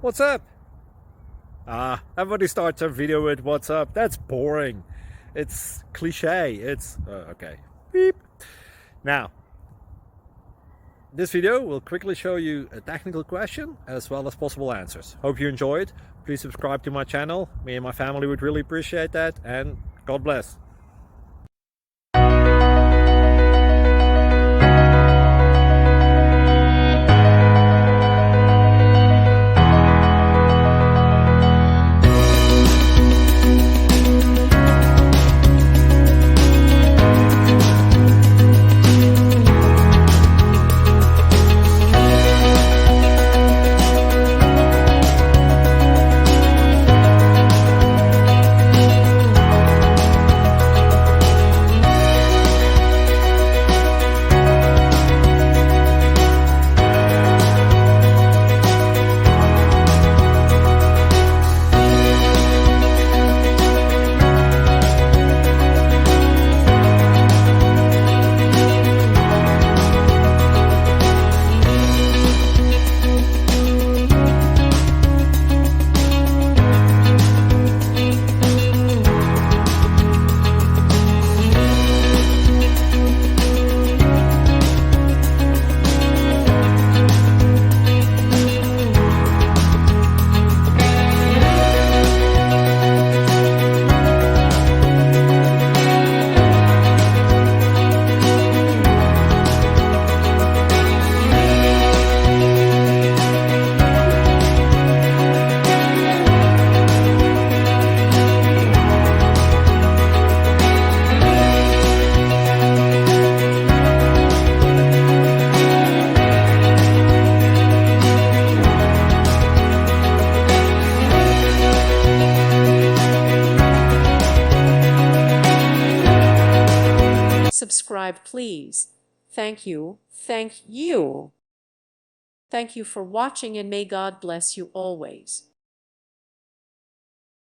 What's up? Everybody starts a video with what's up. That's boring. It's cliche. It's okay. Beep. Now, this video will quickly show you a technical question as well as possible answers. Hope you enjoyed. Please subscribe to my channel. Me and my family would really appreciate that, and God bless. Subscribe, please. Thank you. Thank you. Thank you for watching, and may God bless you always.